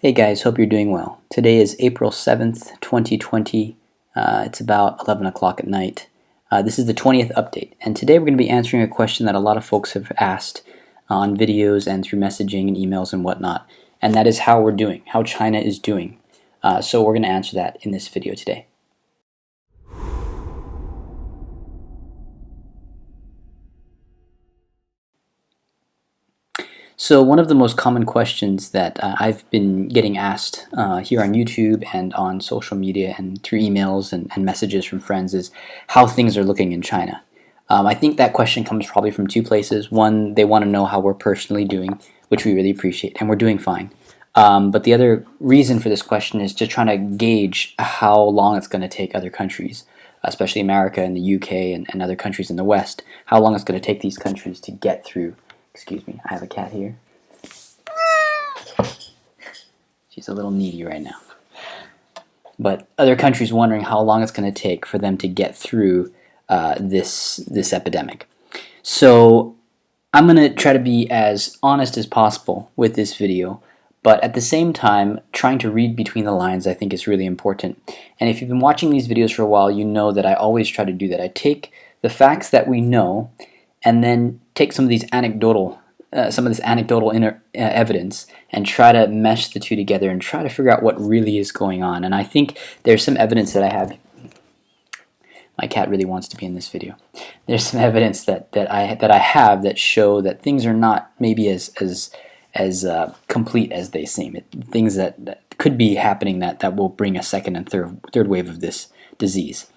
Hey guys, hope you're doing well. Today is April 7th, 2020. It's about 11 o'clock at night. This is the 20th update, and today we're going to be answering a question that a lot of folks have asked on videos and through messaging and emails and whatnot, and that is how we're doing, how China is doing. So we're going to answer that in this video today. So one of the most common questions that I've been getting asked here on YouTube and on social media and through emails and messages from friends is how things are looking in China. I think that question comes probably from two places. One, they want to know how we're personally doing, which we really appreciate, and we're doing fine. But the other reason for this question is just trying to gauge how long it's going to take other countries, especially America and the UK and other countries in the West, how long it's going to take these countries to get through. Excuse me, I have a cat here. She's a little needy right now. But other countries wondering how long it's going to take for them to get through this epidemic. So I'm going to try to be as honest as possible with this video, but at the same time, trying to read between the lines I think is really important. And if you've been watching these videos for a while, you know that I always try to do that. I take the facts that we know and then take some of this anecdotal evidence and try to mesh the two together and try to figure out what really is going on. And I think there's some evidence that I have. My cat really wants to be in this video. There's some evidence that I have that show that things are not maybe as complete as they seem. Things that could be happening that will bring a second and third wave of this disease.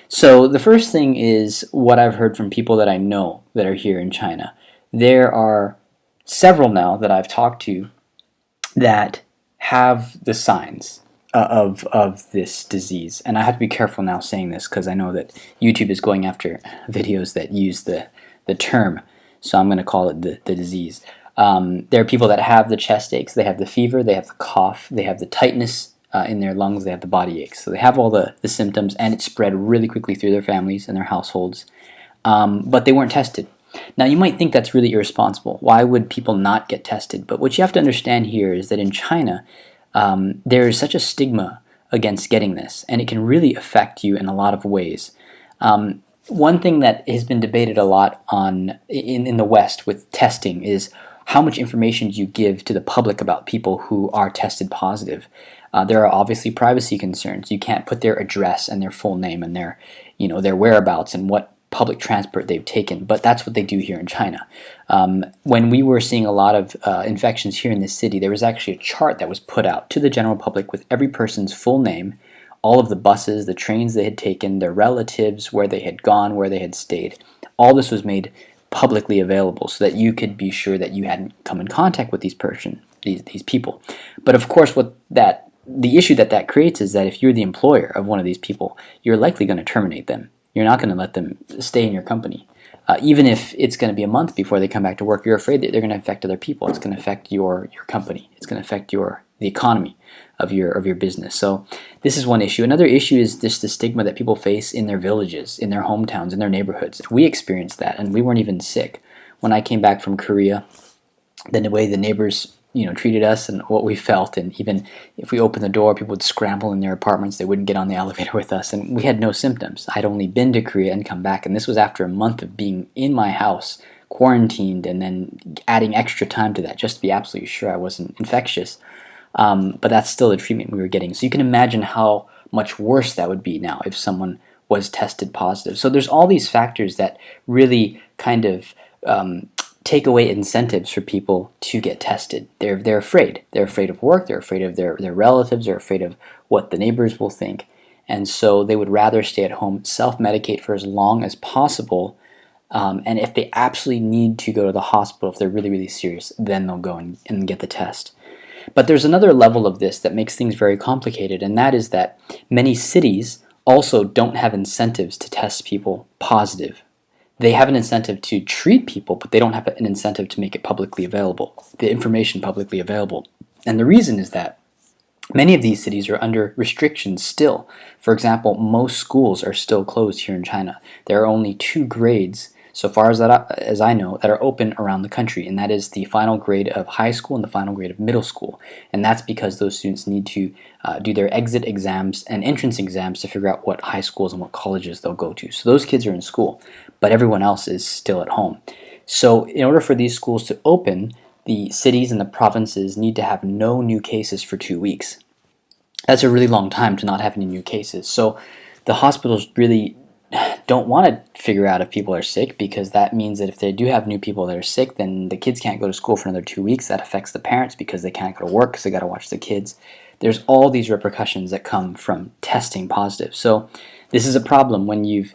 So the first thing is what I've heard from people that I know that are here in China. There are several now that I've talked to that have the signs of this disease. And I have to be careful now saying this because I know that YouTube is going after videos that use the term. So I'm going to call it the disease. There are people that have the chest aches, they have the fever, they have the cough, they have the tightness in their lungs, they have the body aches. So they have all the symptoms, and it spread really quickly through their families and their households. But they weren't tested. Now you might think that's really irresponsible. Why would people not get tested? But what you have to understand here is that in China, there is such a stigma against getting this, and it can really affect you in a lot of ways. One thing that has been debated a lot in the West with testing is how much information do you give to the public about people who are tested positive. There are obviously privacy concerns. You can't put their address and their full name and their whereabouts and what public transport they've taken, but that's what they do here in China. When we were seeing a lot of infections here in this city, there was actually a chart that was put out to the general public with every person's full name, all of the buses, the trains they had taken, their relatives, where they had gone, where they had stayed. All this was made publicly available so that you could be sure that you hadn't come in contact with these people. But of course, the issue that creates is that if you're the employer of one of these people, you're likely going to terminate them. You're not going to let them stay in your company. Even if it's going to be a month before they come back to work, you're afraid that they're going to affect other people. It's going to affect your company. It's going to affect the economy of your business. So this is one issue. Another issue is just the stigma that people face in their villages, in their hometowns, in their neighborhoods. We experienced that, and we weren't even sick. When I came back from Korea, then the way the neighbors treated us and what we felt, and even if we opened the door, people would scramble in their apartments. They wouldn't get on the elevator with us, and we had no symptoms. I'd only been to Korea and come back, and this was after a month of being in my house, quarantined, and then adding extra time to that just to be absolutely sure I wasn't infectious. But that's still the treatment we were getting. So you can imagine how much worse that would be now if someone was tested positive. So there's all these factors that really kind of take away incentives for people to get tested. They're afraid. They're afraid of work. They're afraid of their relatives. They're afraid of what the neighbors will think. And so they would rather stay at home, self-medicate for as long as possible. And if they absolutely need to go to the hospital, if they're really, really serious, then they'll go and get the test. But there's another level of this that makes things very complicated, and that is that many cities also don't have incentives to test people positive. They have an incentive to treat people, but they don't have an incentive to make it publicly available, the information publicly available. And the reason is that many of these cities are under restrictions still. For example, most schools are still closed here in China. There are only 2 grades, so far as I know, that are open around the country, and that is the final grade of high school and the final grade of middle school. And that's because those students need to do their exit exams and entrance exams to figure out what high schools and what colleges they'll go to. So those kids are in school, but everyone else is still at home. So in order for these schools to open, the cities and the provinces need to have no new cases for 2 weeks. That's a really long time to not have any new cases. So the hospitals really don't want to figure out if people are sick, because that means that if they do have new people that are sick, then the kids can't go to school for another 2 weeks. That affects the parents because they can't go to work because they got to watch the kids. There's all these repercussions that come from testing positive. So this is a problem when you've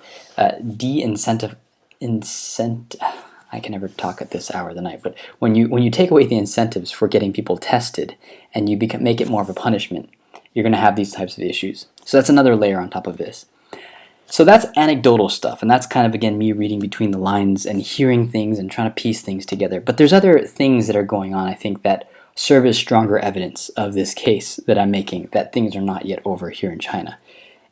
I can never talk at this hour of the night, but when you take away the incentives for getting people tested and you make it more of a punishment, you're going to have these types of issues. So that's another layer on top of this. So that's anecdotal stuff, and that's kind of, again, me reading between the lines and hearing things and trying to piece things together. But there's other things that are going on, I think, that serve as stronger evidence of this case that I'm making, that things are not yet over here in China.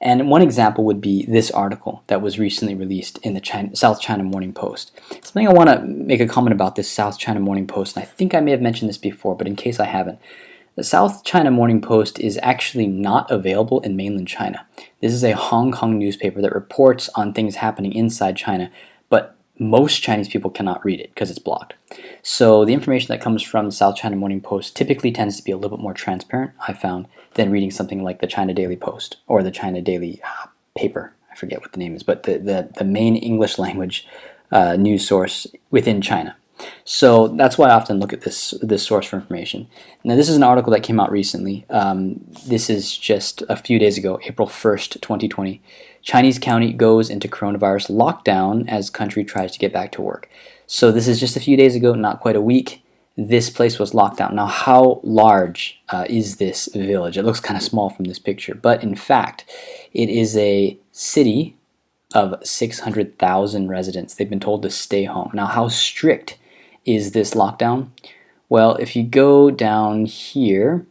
And one example would be this article that was recently released in the South China Morning Post. Something I want to make a comment about this South China Morning Post, and I think I may have mentioned this before, but in case I haven't. The South China Morning Post is actually not available in mainland China. This is a Hong Kong newspaper that reports on things happening inside China, but most Chinese people cannot read it because it's blocked. So the information that comes from the South China Morning Post typically tends to be a little bit more transparent, I found, than reading something like the China Daily Post or the China Daily paper. I forget what the name is, but the main English language news source within China. So that's why I often look at this source for information. Now, this is an article that came out recently. This is just a few days ago, April 1st, 2020. Chinese county goes into coronavirus lockdown as country tries to get back to work. So this is just a few days ago, not quite a week. This place was locked down. Now, how large is this village? It looks kind of small from this picture, but in fact, it is a city of 600,000 residents. They've been told to stay home. Now, how strict is this lockdown? Well, if you go down here,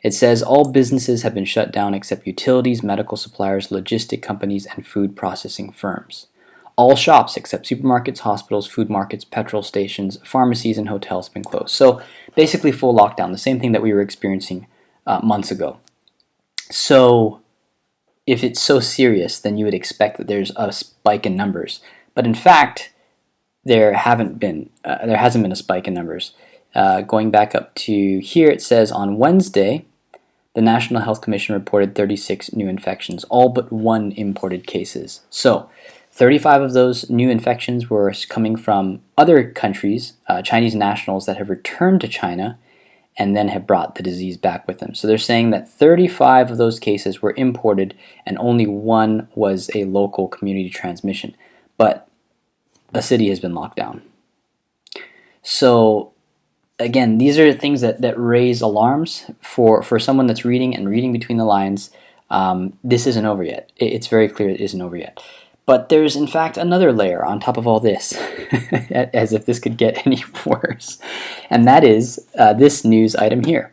it says all businesses have been shut down except utilities, medical suppliers, logistic companies, and food processing firms. All shops except supermarkets, hospitals, food markets, petrol stations, pharmacies, and hotels have been closed. So basically full lockdown, the same thing that we were experiencing months ago. So if it's so serious, then you would expect that there's a spike in numbers. But in fact, there hasn't been a spike in numbers. Going back up to here, it says on Wednesday, the National Health Commission reported 36 new infections, all but one imported cases. So 35 of those new infections were coming from other countries, Chinese nationals that have returned to China and then have brought the disease back with them. So they're saying that 35 of those cases were imported and only one was a local community transmission. But a city has been locked down. So again, these are things that raise alarms for someone that's reading between the lines. This isn't over yet. It's very clear it isn't over yet. But there's in fact another layer on top of all this, as if this could get any worse, and that is this news item here.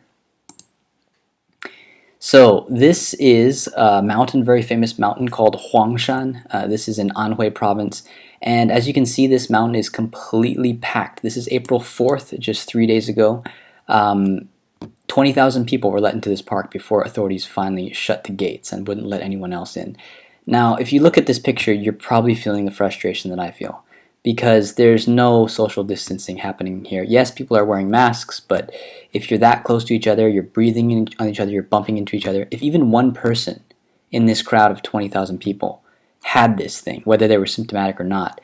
So this is a mountain, very famous mountain called Huangshan. This is in Anhui province, and as you can see, this mountain is completely packed. This is April 4th, just 3 days ago. 20,000 people were let into this park before authorities finally shut the gates and wouldn't let anyone else in. Now, if you look at this picture, you're probably feeling the frustration that I feel, because there's no social distancing happening here. Yes, people are wearing masks, but if you're that close to each other, you're breathing on each other, you're bumping into each other. If even one person in this crowd of 20,000 people had this thing, whether they were symptomatic or not,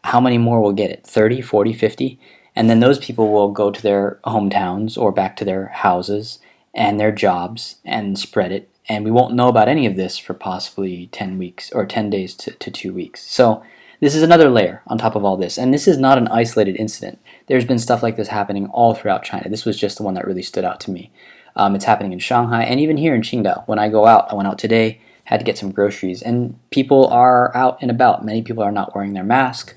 how many more will get it? 30, 40, 50? And then those people will go to their hometowns or back to their houses and their jobs and spread it. And we won't know about any of this for possibly 10 weeks or 10 days to 2 weeks. So this is another layer on top of all this. And this is not an isolated incident. There's been stuff like this happening all throughout China. This was just the one that really stood out to me. It's happening in Shanghai and even here in Qingdao. When I go out, I went out today, had to get some groceries, and people are out and about. Many people are not wearing their mask.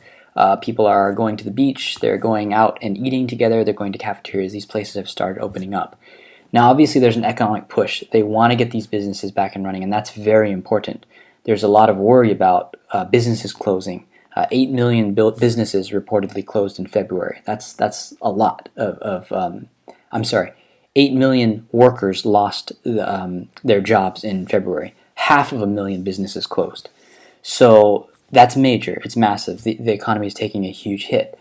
People are going to the beach. They're going out and eating together. They're going to cafeterias. These places have started opening up. Now, obviously, there's an economic push. They want to get these businesses back and running, and that's very important. There's a lot of worry about businesses closing 8 million businesses reportedly closed in February. That's a lot of I'm sorry, 8 million workers lost their jobs in February. 500,000 businesses closed. So that's major. It's massive. The economy is taking a huge hit.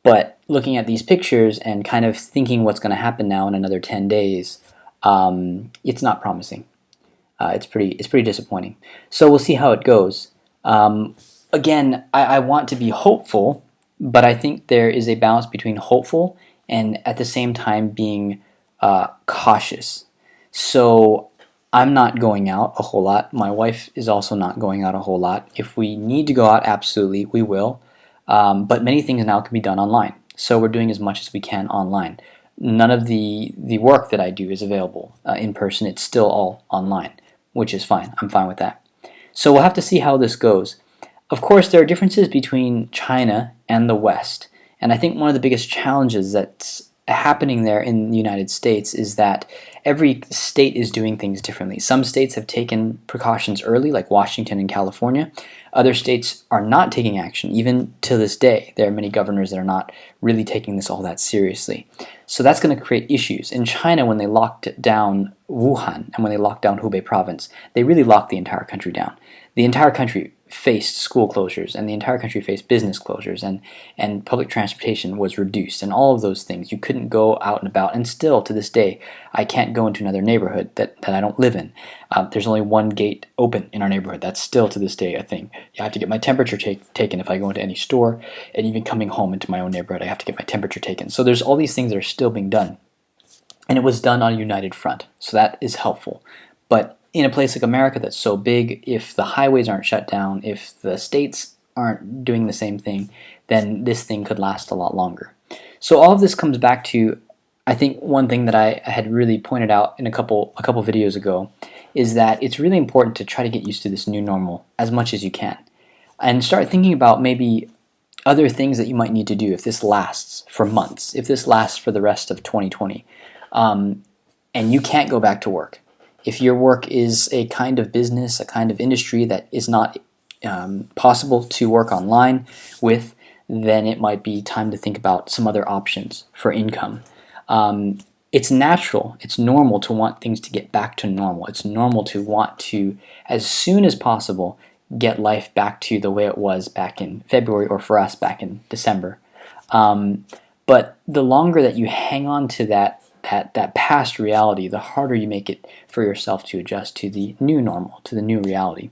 But looking at these pictures and kind of thinking what's going to happen now in another 10 days, it's not promising. It's pretty disappointing. So we'll see how it goes. Again, I want to be hopeful, but I think there is a balance between hopeful and at the same time being cautious. So I'm not going out a whole lot. My wife is also not going out a whole lot. If we need to go out, absolutely, we will. But many things now can be done online. So we're doing as much as we can online. None of the work that I do is available in person. It's still all online, which is fine. I'm fine with that. So we'll have to see how this goes. Of course, there are differences between China and the West. And I think one of the biggest challenges that's happening there in the United States is that every state is doing things differently. Some states have taken precautions early, like Washington and California. Other states are not taking action, even to this day. There are many governors that are not really taking this all that seriously. So that's going to create issues. In China, when they locked down Wuhan and when they locked down Hubei province, they really locked the entire country down. The entire country faced school closures, and the entire country faced business closures, and public transportation was reduced, and all of those things. You couldn't go out and about, and still to this day, I can't go into another neighborhood that I don't live in. There's only one gate open in our neighborhood. That's still to this day a thing. I have to get my temperature taken if I go into any store, and even coming home into my own neighborhood, I have to get my temperature taken. So there's all these things that are still being done, and it was done on a united front, so that is helpful. But in a place like America that's so big, if the highways aren't shut down, if the states aren't doing the same thing, then this thing could last a lot longer. So all of this comes back to, I think one thing that I had really pointed out in a couple videos ago is that it's really important to try to get used to this new normal as much as you can, and start thinking about maybe other things that you might need to do if this lasts for months, if this lasts for the rest of 2020, and you can't go back to work. If your work is a kind of business, a kind of industry that is not possible to work online with, then it might be time to think about some other options for income. It's natural, it's normal to want things to get back to normal. It's normal to want to, as soon as possible, get life back to the way it was back in February, or for us back in December. But the longer that you hang on to that past reality, the harder you make it for yourself to adjust to the new normal, to the new reality.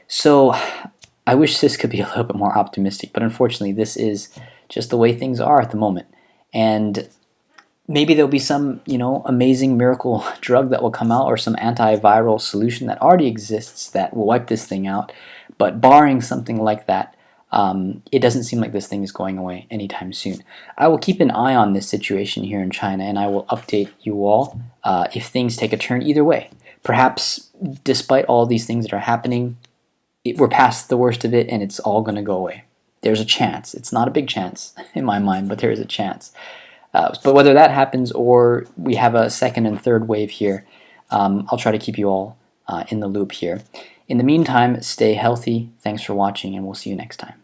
So I wish this could be a little bit more optimistic, but unfortunately this is just the way things are at the moment. And maybe there'll be some, amazing miracle drug that will come out, or some antiviral solution that already exists that will wipe this thing out. But barring something like that, it doesn't seem like this thing is going away anytime soon. I will keep an eye on this situation here in China, and I will update you all if things take a turn either way. Perhaps, despite all these things that are happening, we're past the worst of it and it's all going to go away. There's a chance. It's not a big chance in my mind, but there is a chance. But whether that happens or we have a second and third wave here, I'll try to keep you all in the loop here. In the meantime, stay healthy. Thanks for watching, and we'll see you next time.